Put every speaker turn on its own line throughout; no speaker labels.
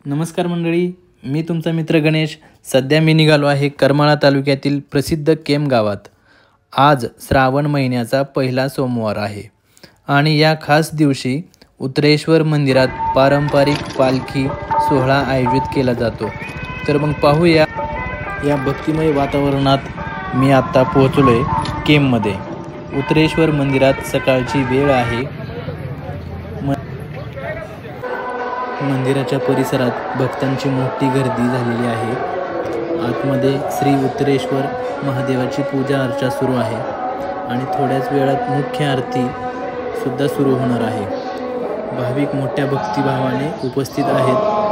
नमस्कार मंडळी, मी तुमचा मित्र गणेश. सध्या मी निघालो आहे करमाळा तालुक्यातील प्रसिद्ध केम गावात. आज श्रावण महिन्याचा पहिला सोमवार आहे आणि या खास दिवशी उत्तरेश्वर मंदिरात पारंपरिक पालखी सोहळा आयोजित केला जातो. तर मग पाहूया या भक्तिमय वातावरणात मी आत्ता पोहोचलो आहे केममध्ये. उत्तरेश्वर मंदिरात सकाळची वेळ आहे. मंदिराच्या परिसरात भक्तांची मोठी गर्दी झालेली आहे. आतमध्ये श्री उत्तरेश्वर महादेवाची पूजा अर्चा सुरू आहे आणि थोड्याच वेळात मुख्य आरती सुद्धा सुरू होणार आहे. भाविक मोठ्या भक्तिभावाने उपस्थित आहेत.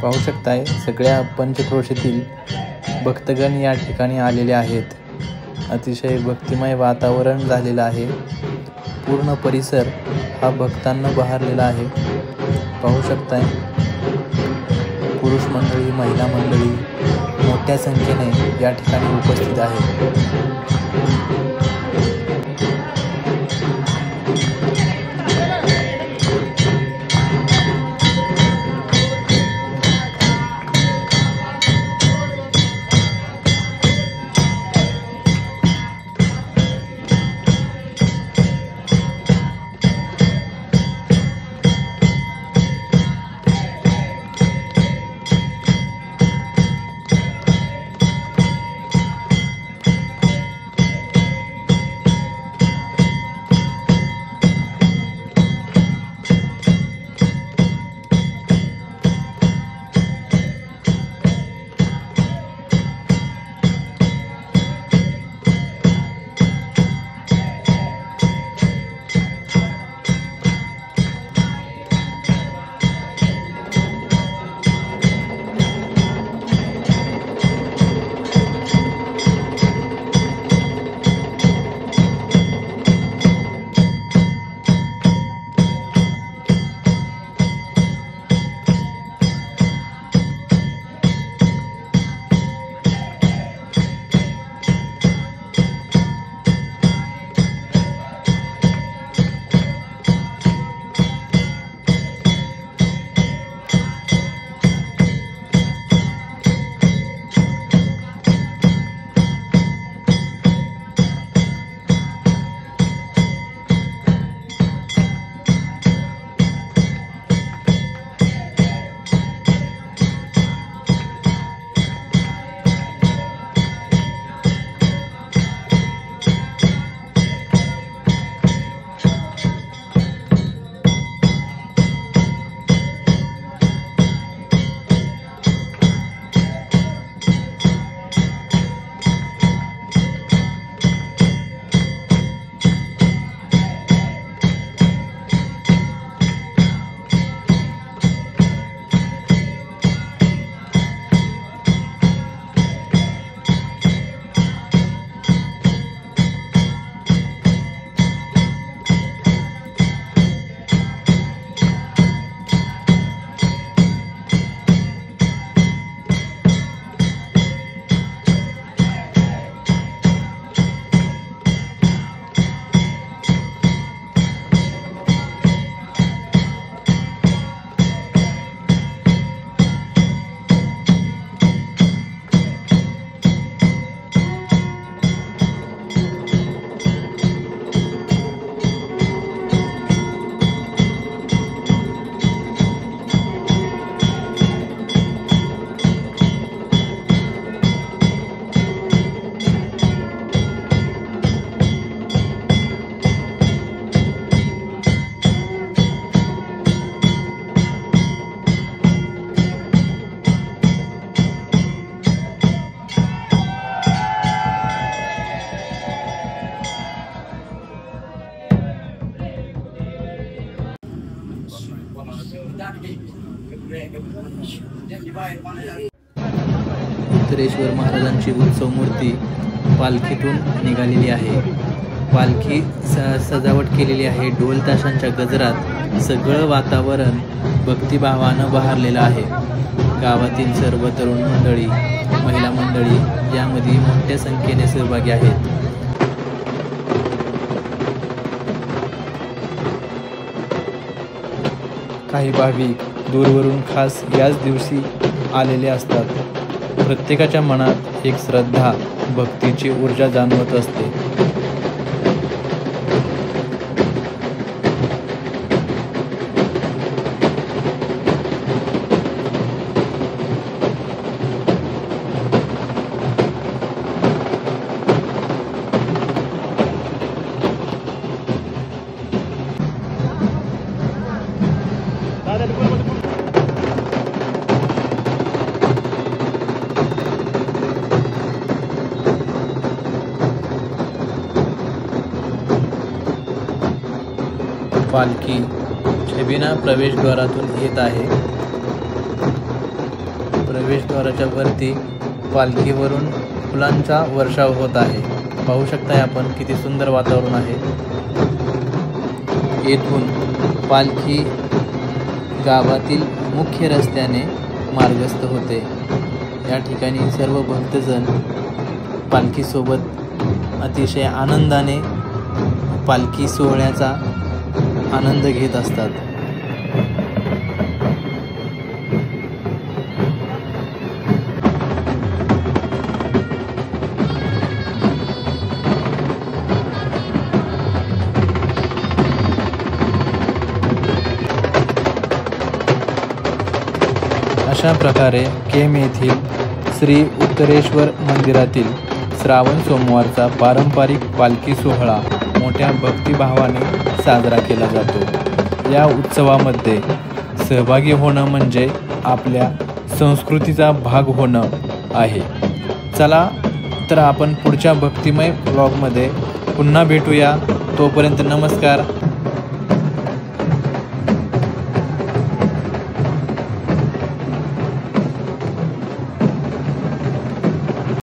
पाहू शकताय सगळ्या पंचक्रोशीतील भक्तगण या ठिकाणी आलेले आहेत. अतिशय भक्तिमय वातावरण झालेलं आहे. पूर्ण परिसर हा भक्तांना बहरलेला आहे. पाहू शकताय पुरुष मंडळी, महिला मंडळी मोठ्या संख्येने या ठिकाणी उपस्थित आहेत. उत्तरेश्वर महाराजांची उत्सव मूर्ती पालखीतून निघालेली आहे. पालखी सजावट केलेली आहे. ढोल ताशांच्या गजरात सगळं वातावरण भक्तिभावानं बहरलेलं आहे. गावातील सर्व तरुण मंडळी, महिला मंडळी यामध्ये मोठ्या संख्येने सहभागी आहेत. काही भाविक दूरवरून खास याच दिवशी आलेले असतात. प्रत्येकाच्या मनात एक श्रद्धा, भक्तीची ऊर्जा जाणवत असते. पालखी छबिना प्रवेशद्वारातून येत आहे. प्रवेशद्वाराच्या वरती पालखीवरून फुलांचा वर्षाव होत आहे. पाहू शकताय आपण किती सुंदर वातावरण आहे. येथून पालखी गावातील मुख्य रस्त्याने मार्गस्थ होते. या ठिकाणी सर्व भक्तजन पालखीसोबत अतिशय आनंदाने पालखी सोहळ्याचा आनंद घेत असतात. अशा प्रकारे केम येथील श्री उत्तरेश्वर मंदिरातील श्रावण सोमवारचा पारंपरिक पालखी सोहळा मोठ्या भक्तिभावाने साजरा केला जातो. या उत्सवामध्ये सहभागी होणं म्हणजे आपल्या संस्कृतीचा भाग होणं आहे. चला तर आपण पुढच्या भक्तिमय ब्लॉगमध्ये पुन्हा भेटूया. तोपर्यंत नमस्कार.